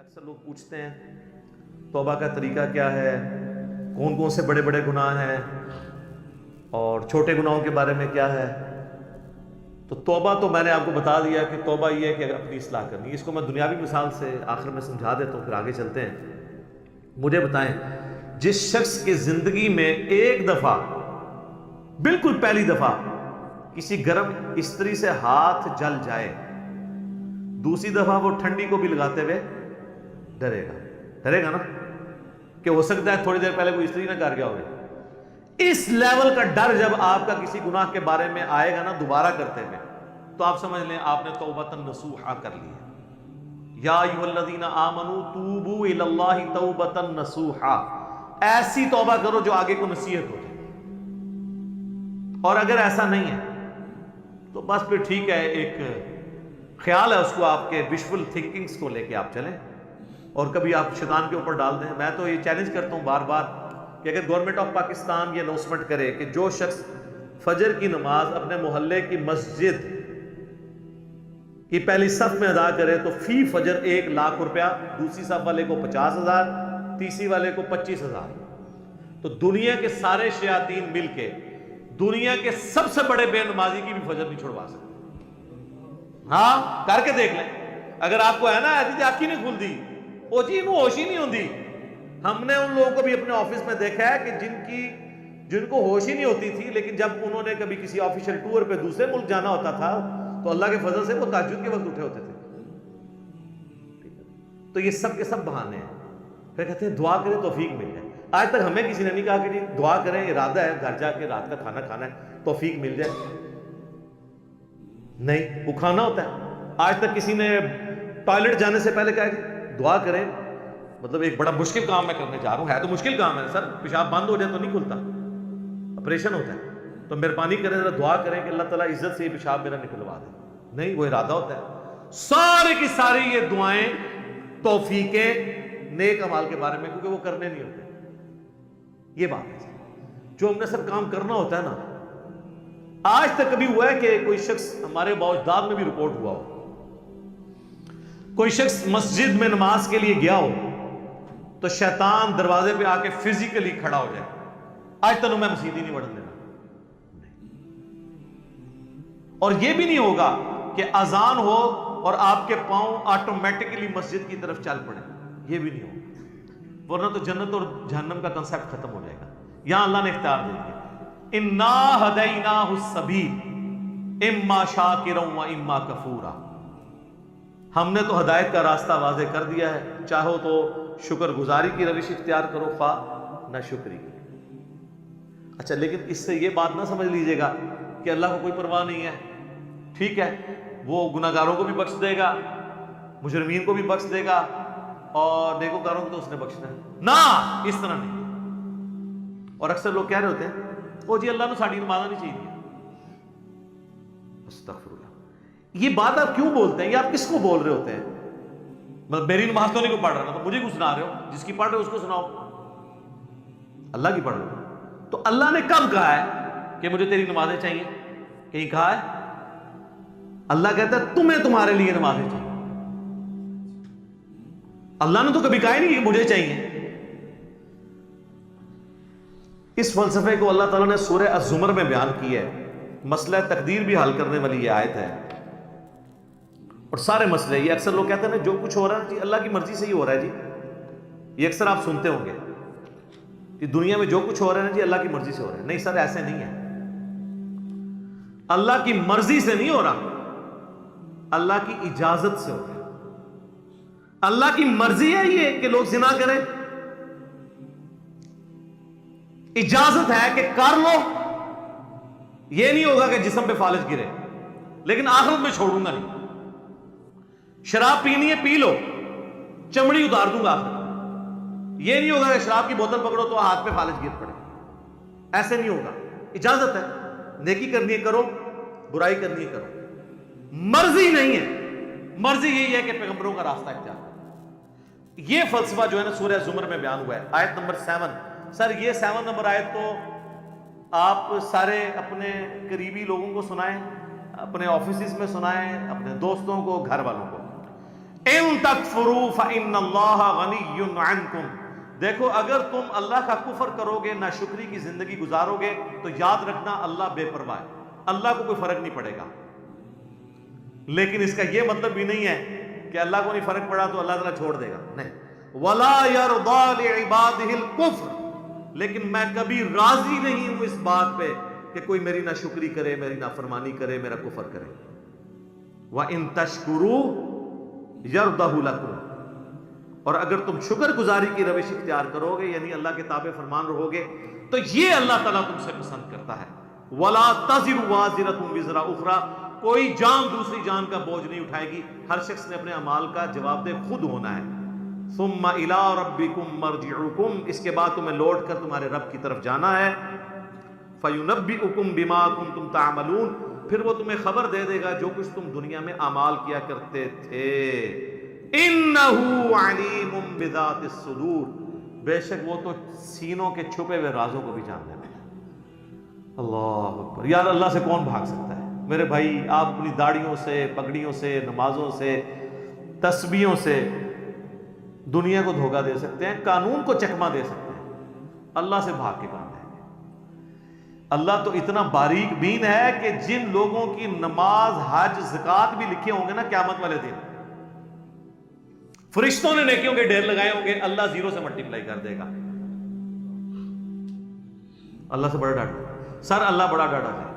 اکثر لوگ پوچھتے ہیں توبہ کا طریقہ کیا ہے، کون کون سے بڑے بڑے گناہ ہیں اور چھوٹے گناہوں کے بارے میں کیا ہے۔ تو توبہ تو میں نے آپ کو بتا دیا کہ توبہ یہ ہے کہ اگر اپنی اصلاح کرنی ہے۔ اس کو میں دنیاوی مثال سے آخر میں سمجھا دیتا ہوں، پھر آگے چلتے ہیں۔ مجھے بتائیں، جس شخص کی زندگی میں ایک دفعہ، بالکل پہلی دفعہ کسی گرم استری سے ہاتھ جل جائے، دوسری دفعہ وہ ٹھنڈی کو بھی لگاتے ہوئے ڈرے گا نا کہ ہو سکتا ہے تھوڑی دیر پہلے کوئی استری نہ کر گیا ہوگا۔ اس لیول کا ڈر جب آپ کا کسی گناہ کے بارے میں آئے گا نا دوبارہ کرتے ہوئے، تو آپ سمجھ لیں آپ نے توبۃ نصوحا کر لی ہے۔ یا ایھا الذین آمنوا توبوا الی اللہ توبۃ نصوحا، ایسی توبہ کرو جو آگے کو نصیحت ہو جائے۔ اور اگر ایسا نہیں ہے تو بس پھر ٹھیک ہے، ایک خیال ہے اس کو، آپ کے وشفل تھنکنگز کو لے کے آپ چلیں اور کبھی آپ شیطان کے اوپر ڈال دیں۔ میں تو یہ چیلنج کرتا ہوں بار بار کہ اگر گورنمنٹ آف پاکستان یہ اناؤنسمنٹ کرے کہ جو شخص فجر کی نماز اپنے محلے کی مسجد کی پہلی صف میں ادا کرے تو فی فجر 1,00,000 روپیہ، دوسری صف والے کو 50,000، تیسری والے کو 25,000، تو دنیا کے سارے شیاطین مل کے دنیا کے سب سے بڑے بے نمازی کی بھی فجر نہیں چھڑوا سکتے۔ ہاں کر کے دیکھ لیں، اگر آپ کو ہے نا ایسی آنکھ ہی نہیں کھلتی، وہ چیز ہوش ہی نہیں ہوتی۔ ہم نے ان لوگوں کو بھی اپنے آفس میں دیکھا ہے کہ جن کو ہوش ہی نہیں ہوتی تھی، لیکن جب انہوں نے کبھی کسی آفیشل ٹور پہ دوسرے ملک جانا ہوتا تھا تو اللہ کے فضل سے وہ تہجد کے وقت اٹھے ہوتے تھے۔ تو یہ سب کے سب بہانے ہیں۔ پھر کہتے ہیں دعا کریں توفیق مل جائے۔ آج تک ہمیں کسی نے نہیں کہا کہ جی دعا کریں، ارادہ ہے گھر جا کے رات کا کھانا کھانا ہے توفیق مل جائے، نہیں، وہ کھانا ہوتا ہے۔ آج تک کسی نے ٹوائلٹ جانے سے پہلے کہا کہ دعا کریں، مطلب ایک بڑا مشکل کام میں کرنے جا رہا ہوں، ہے تو مشکل کام ہے سر، پیشاب بند ہو جائے تو نہیں کھلتا، آپریشن ہوتا ہے، تو مہربانی کریں ذرا دعا کریں کہ اللہ تعالیٰ عزت سے یہ پیشاب میرا نکلوا دے، نہیں، وہ ارادہ ہوتا ہے۔ سارے کی ساری یہ دعائیں توفیقیں نیک اعمال کے بارے میں، کیونکہ وہ کرنے نہیں ہوتے۔ یہ بات ہے جو ہم نے سب کام کرنا ہوتا ہے نا۔ آج تک کبھی ہوا ہے کہ کوئی شخص، ہمارے باوجداد میں بھی رپورٹ ہوا ہو، کوئی شخص مسجد میں نماز کے لیے گیا ہو تو شیطان دروازے پہ آ کے فزیکلی کھڑا ہو جائے، آج تک میں مسجد ہی نہیں بڑھن دینا۔ اور یہ بھی نہیں ہوگا کہ اذان ہو اور آپ کے پاؤں آٹومیٹکلی مسجد کی طرف چل پڑے، یہ بھی نہیں ہوگا، ورنہ تو جنت اور جہنم کا کنسیپٹ ختم ہو جائے گا۔ یہاں اللہ نے اختیار دے دیا، اِنَّا هَدَيْنَاهُ السَّبِيلَ اِمَّا شَاكِرًا وَإِمَّا كَفُورًا، ہم نے تو ہدایت کا راستہ واضح کر دیا ہے، چاہو تو شکر گزاری کی روش اختیار کرو، نہ شکری کی۔ اچھا، لیکن اس سے یہ بات نہ سمجھ لیجئے گا کہ اللہ کو کوئی پرواہ نہیں ہے، ٹھیک ہے وہ گناہگاروں کو بھی بخش دے گا، مجرمین کو بھی بخش دے گا، اور نیکوکاروں کو تو اس نے بخشنا ہے، نہ، اس طرح نہیں۔ اور اکثر لوگ کہہ رہے ہوتے ہیں او جی اللہ نے ساڑی نمازہ نہیں چاہیے، استغفر اللہ، یہ بات آپ کیوں بولتے ہیں؟ یہ آپ کس کو بول رہے ہوتے ہیں؟ مطلب میری نماز تو نہیں کو پڑھ رہا، تو مجھے کیوں سنا رہے ہو؟ جس کی پڑھ رہے ہو اس کو سناؤ، اللہ کی پڑھ رہے ہو۔ تو اللہ نے کب کہا ہے کہ مجھے تیری نمازیں چاہیے؟ کہیں کہا ہے؟ اللہ کہتا ہے تمہیں تمہارے لیے نمازیں چاہیے، اللہ نے تو کبھی کہا ہی نہیں کہ مجھے چاہیے۔ اس فلسفے کو اللہ تعالیٰ نے سورہ الزمر میں بیان کیا ہے، مسئلہ تقدیر بھی حل کرنے والی یہ آیت ہے، اور سارے مسئلے، یہ اکثر لوگ کہتے ہیں نا جو کچھ ہو رہا ہے جی اللہ کی مرضی سے ہی ہو رہا ہے جی، یہ اکثر آپ سنتے ہوں گے کہ دنیا میں جو کچھ ہو رہا ہے جی اللہ کی مرضی سے ہو رہا ہے۔ نہیں سر، ایسے نہیں ہے، اللہ کی مرضی سے نہیں ہو رہا، اللہ کی اجازت سے ہو رہا ہے۔ اللہ کی مرضی ہے یہ کہ لوگ زنا کریں، اجازت ہے کہ کر لو، یہ نہیں ہوگا کہ جسم پہ فالج گرے، لیکن آخرت میں چھوڑوں گا نہیں۔ شراب پینی ہے پی لو، چمڑی اتار دوں گا آخرت، یہ نہیں ہوگا کہ شراب کی بوتل پکڑو تو ہاتھ پہ فالج گر پڑے، ایسے نہیں ہوگا۔ اجازت ہے، نیکی کرنی ہے کرو، برائی کرنی ہے کرو، مرضی نہیں ہے۔ مرضی یہی ہے کہ پیغمبروں کا راستہ اختیار کرو۔ یہ فلسفہ جو ہے نا سورہ زمر میں بیان ہوا ہے، آیت نمبر 7۔ سر یہ 7 نمبر آیت تو آپ سارے اپنے قریبی لوگوں کو سنائیں، اپنے آفیسز میں سنائیں، اپنے دوستوں کو، گھر والوں کو۔ ان تکفروا فإن اللہ غنی عنکم، دیکھو اگر تم اللہ کا کفر کرو گے، ناشکری کی زندگی گزارو گے، تو یاد رکھنا اللہ بے پرواہ ہے، اللہ کو کوئی فرق نہیں پڑے گا۔ لیکن اس کا یہ مطلب بھی نہیں ہے کہ اللہ کو نہیں فرق پڑا تو اللہ تعالیٰ چھوڑ دے گا، نہیں۔ وَلَا يَرْضَى لِعِبَادِهِ الْكُفْرِ، لیکن میں کبھی راضی نہیں ہوں اس بات پہ کہ کوئی میری ناشکری کرے، میری نافرمانی کرے، میرا کفر کرے۔ وَإِن تَشْكُرُوا يَرْضَهُ لَكُمْ، اور اگر تم شکر گزاری کی روش اختیار کرو گے، یعنی اللہ کے تابع فرمان رہو گے، تو یہ اللہ تعالیٰ تم سے پسند کرتا ہے۔ وَلَا تَزِرُ وَازِرَةٌ وِزْرَ أُخْرَى، کوئی جان دوسری جان کا بوجھ نہیں اٹھائے گی، ہر شخص نے اپنے اعمال کا جواب دہ خود ہونا ہے۔ ثم الى ربکم مرجعکم، اس کے بعد تمہیں لوٹ کر تمہارے رب کی طرف جانا ہے۔ فینبئکم بما کنتم تعملون، پھر وہ تمہیں خبر دے دے گا جو کچھ تم دنیا میں اعمال کیا کرتے تھے۔ انہ علیم بذات الصدور، بے شک وہ تو سینوں کے چھپے ہوئے رازوں کو بھی جاننے والا ہے۔ اللہ اکبر، یار اللہ سے کون بھاگ سکتا ہے؟ میرے بھائی، آپ اپنی داڑھیوں سے، پگڑیوں سے، نمازوں سے، تسبیحوں سے دنیا کو دھوکہ دے سکتے ہیں، قانون کو چکمہ دے سکتے ہیں، اللہ سے بھاگ کے کام لیں گے۔ اللہ تو اتنا باریک بین ہے کہ جن لوگوں کی نماز، حج، زکوٰۃ بھی لکھے ہوں گے نا قیامت والے دن، فرشتوں نے نیکیوں کے ڈھیر لگائے ہوں گے، اللہ زیرو سے ملٹیپلائی کر دے گا۔ اللہ سے بڑا ڈاٹا سر، اللہ بڑا ڈاٹا ہے۔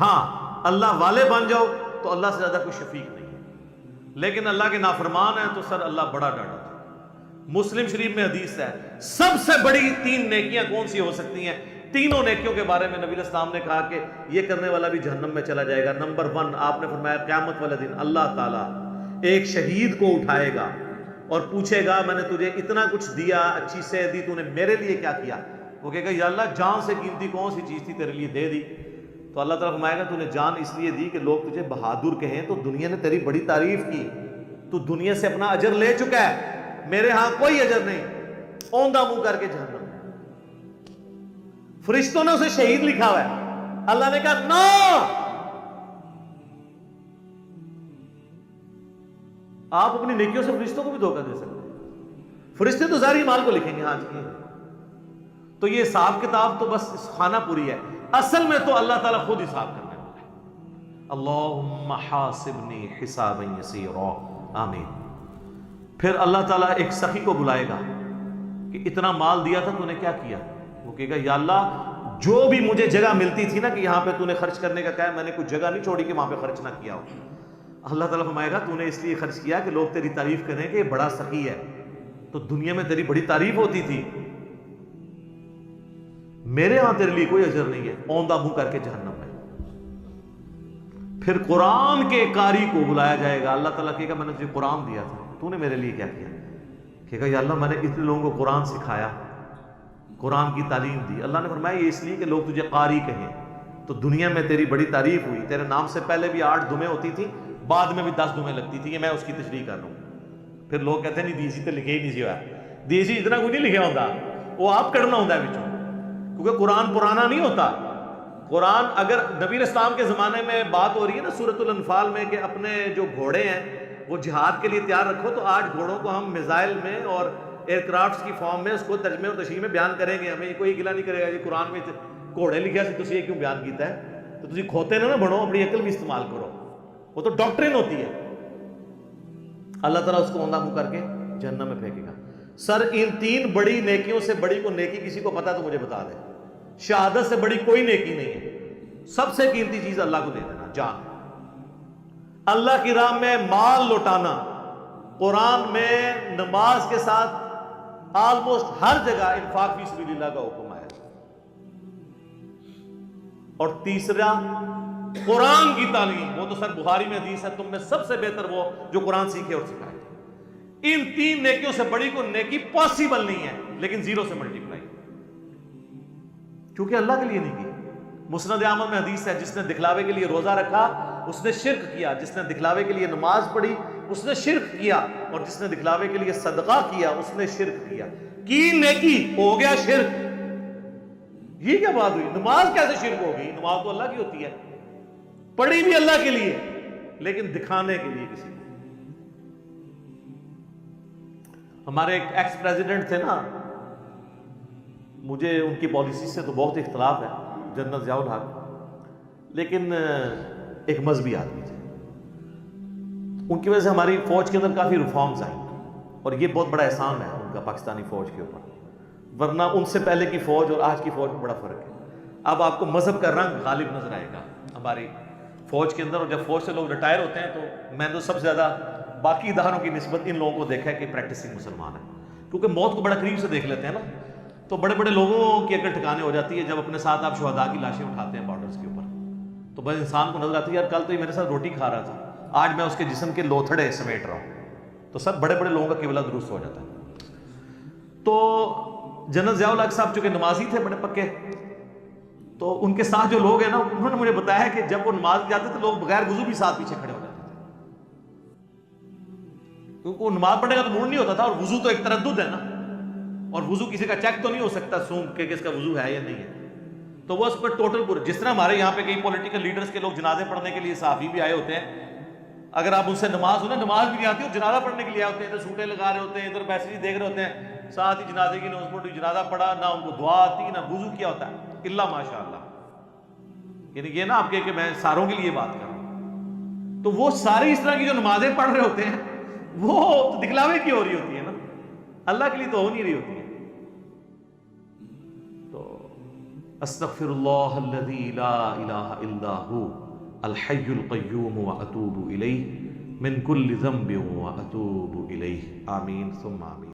ہاں اللہ والے بن جاؤ تو اللہ سے زیادہ کوئی شفیق نہیں ہے، لیکن اللہ کے نافرمان ہیں تو سر اللہ بڑا ڈاٹا ہے۔ مسلم شریف میں حدیث ہے، سب سے بڑی 3 نیکیاں کون سی ہو سکتی ہیں؟ تینوں نیکیوں کے بارے میں نبی علیہ السلام نے کہا کہ یہ کرنے والا بھی جہنم میں چلا جائے گا۔ نمبر 1 آپ نے فرمایا قیامت والے دن اللہ تعالیٰ ایک شہید کو اٹھائے گا اور پوچھے گا میں نے تجھے اتنا کچھ دیا، اچھی صحت دی، تو نے میرے لیے کیا کیا؟ وہ کہے گا یا اللہ جان سے قیمتی کون سی چیز تھی تیرے لیے دے دی۔ تو اللہ تعالیٰ فرمائے گا تو نے جان اس لیے دی کہ لوگ تجھے بہادر کہیں، تو دنیا نے تیری بڑی تعریف کی، تو دنیا سے اپنا اجر لے چکا ہے، میرے ہاں کوئی اجر نہیں، اوندا منہ کر کے جہنم۔ فرشتوں نے اسے شہید لکھا ہوا ہے، اللہ نے کہا نو، آپ اپنی نیکیوں سے فرشتوں کو بھی دھوکہ دے سکتے ہیں، فرشتے تو ظاہری مال کو لکھیں گے، ہاں جی۔ تو یہ حساب کتاب تو بس خانہ پوری ہے، اصل میں تو اللہ تعالیٰ خود حساب کرنے والا ہے۔ اللہم حاسبنی حسابا یسیرا، آمین۔ پھر اللہ تعالیٰ ایک سخی کو بلائے گا کہ اتنا مال دیا تھا تو نے کیا کیا؟ وہ کہے گا یا اللہ جو بھی مجھے جگہ ملتی تھی نا کہ یہاں پہ تو نے خرچ کرنے کا کہا ہے، میں نے کوئی جگہ نہیں چھوڑی کہ وہاں پہ خرچ نہ کیا ہو۔ اللہ تعالیٰ فرمائے گا تو نے اس لیے خرچ کیا کہ لوگ تیری تعریف کریں کہ یہ بڑا سخی ہے، تو دنیا میں تیری بڑی تعریف ہوتی تھی، میرے ہاں تیرے لیے کوئی اجر نہیں ہے، اوندا منہ کر کے جہنم میں۔ پھر قرآن کے قاری کو بلایا جائے گا، اللہ تعالیٰ کہے گا میں نے تجھے قرآن دیا تھا، تو نے میرے لیے کیا کیا؟ کہے گا یا اللہ میں نے اتنے لوگوں کو قرآن سکھایا، قرآن کی تعلیم دی۔ اللہ نے فرمایا یہ اس لیے کہ لوگ تجھے قاری کہیں، تو دنیا میں تیری بڑی تعریف ہوئی، تیرے نام سے پہلے بھی 8 دمیں ہوتی تھی، بعد میں بھی 10 دمیں لگتی تھی، یہ میں اس کی تشریح کر رہا ہوں۔ پھر لوگ کہتے ہیں نہیں دیسی تو لکھے ہی نہیں سی ہوا، دیسی اتنا کوئی نہیں لکھا ہوتا، وہ آپ کرنا ہوتا ہے بچوں، کیونکہ قرآن پرانا نہیں ہوتا۔ قرآن اگر نبی اسلام کے زمانے میں بات ہو رہی ہے نا سورۃ الانفال میں کہ اپنے جو گھوڑے ہیں وہ جہاد کے لیے تیار رکھو، تو آج گھوڑوں کو ہم میزائل میں اور ایئر کرافٹس کی فارم میں اس کو ترجمے اور تشریح میں بیان کریں گے، ہمیں کوئی گلا نہیں کرے گا یہ قرآن میں گھوڑے لکھا سی تسی یہ کیوں بیان کیتا ہے؟ تو تسی کھوتے نہ بنو، اپنی عقل بھی استعمال کرو، وہ تو ڈاکٹرین ہوتی ہے۔ اللہ تعالیٰ اس کو اوندا منہ کر کے جہنم میں پھینکے گا۔ سر ان 3 بڑی نیکیوں سے بڑی کو نیکی کسی کو پتا تو مجھے بتا دے، شہادت سے بڑی کوئی نیکی نہیں ہے۔ سب سے قیمتی چیز اللہ کو دے دینا، جان، اللہ کی راہ میں مال لوٹانا، قرآن میں نماز کے ساتھ آلموسٹ ہر جگہ انفاق فی سبیل اللہ کا حکم ہے۔ اور تیسرا قرآن کی تعلیم، وہ تو سر بخاری میں حدیث ہے تم میں سب سے بہتر وہ جو قرآن سیکھے اور سکھائے۔ ان 3 نیکیوں سے بڑی کو نیکی پاسبل نہیں ہے، لیکن 0 سے ملٹیپلائی، کیونکہ اللہ کے لیے نہیں کی۔ مسند احمد میں حدیث ہے جس نے دکھلاوے کے لیے روزہ رکھا اس نے شرک کیا، جس نے دکھلاوے کے لیے نماز پڑھی اس نے شرک کیا، اور جس نے دکھلاوے کے لیے صدقہ کیا اس نے شرک کیا۔ کی نیکی ہو گیا شرک۔ یہ کیا بات ہوئی؟ نماز کیسے شرک ہوگی؟ نماز تو اللہ کی ہوتی ہے، پڑھی بھی اللہ کے لیے لیکن دکھانے کے لیے کسی کو۔ ہمارے ایک ایکس پریزیڈنٹ تھے نا، مجھے ان کی پالیسی سے تو بہت اختلاف ہے، جنرل ضیاء الحق، لیکن ایک مذہبی آدمی تھے. ان کی وجہ سے ہماری فوج کے اندر کافی ریفارمز آئیں، اور یہ بہت بڑا احسان ہے ان کا پاکستانی فوج کے اوپر، ورنہ ان سے پہلے کی فوج اور آج کی فوج میں بڑا فرق ہے. اب آپ کو مذہب کا رنگ غالب نظر آئے گا ہماری فوج کے اندر، اور جب فوج سے لوگ ریٹائر ہوتے ہیں تو میں نے تو سب سے زیادہ باقی اداروں کی نسبت ان لوگوں کو دیکھا ہے کہ پریکٹسنگ مسلمان ہیں، کیونکہ موت کو بڑا قریب سے دیکھ لیتے ہیں نا. تو بڑے بڑے لوگوں کی عقل ٹھکانے ہو جاتی ہے جب اپنے ساتھ آپ شہداء کی لاشیں اٹھاتے ہیں بارڈرز کے اوپر، تو بس انسان کو نظر آتی ہے یار کل تو یہ میرے ساتھ روٹی کھا رہا تھا، آج میں اس کے جسم کے لوتھڑے سمیٹ رہا ہوں. تو سب بڑے بڑے لوگوں کا قبلہ درست ہو جاتا ہے. تو جنرل ضیاء الحق صاحب چونکہ نمازی تھے بڑے پکے، تو ان کے ساتھ جو لوگ ہیں نا، انہوں نے مجھے بتایا کہ جب وہ نماز جاتے تھے لوگ بغیر وضو بھی ساتھ پیچھے کھڑے ہو جاتے تھے، کیونکہ وہ نماز پڑھنے کا تو موڈ نہیں ہوتا تھا، اور وضو تو ایک تردد ہے نا، اور وضو کسی کا چیک تو نہیں ہو سکتا سونگ کہ کس کا وضو ہے یا نہیں ہے. تو وہ اس پر ٹوٹل پورے، جس طرح ہمارے یہاں پہ کئی پولیٹیکل لیڈرز کے لوگ جنازے پڑھنے کے لیے صحافی بھی آئے ہوتے ہیں، اگر آپ ان سے نماز ہو نا، نماز بھی نہیں آتی اور جنازہ پڑھنے کے لیے آئے ہوتے ہیں، ادھر سوٹیں لگا رہے ہوتے ہیں، ادھر میسیج دیکھ رہے ہوتے ہیں، ساتھ ہی جنازے کی نماز پڑھی، جنازہ پڑھا، نہ ان کو دعا آتی نہ وضو کیا ہوتا ہے، الا ماشاء اللہ. یعنی یہ نا آپ کہ میں ساروں کے لیے بات کر رہا ہوں. تو وہ ساری اس طرح کی جو نمازیں پڑھ رہے ہوتے ہیں وہ تو دکھلاوے کی ہو رہی ہوتی ہے نا، اللہ کے لیے تو ہو نہیں رہی ہوتی ہے. تو استغفر اللہ الذی لا الہ الا ہو الحی القیوم واتوب الیہ من کل ذنب واتوب الیہ. آمین ثم آمین.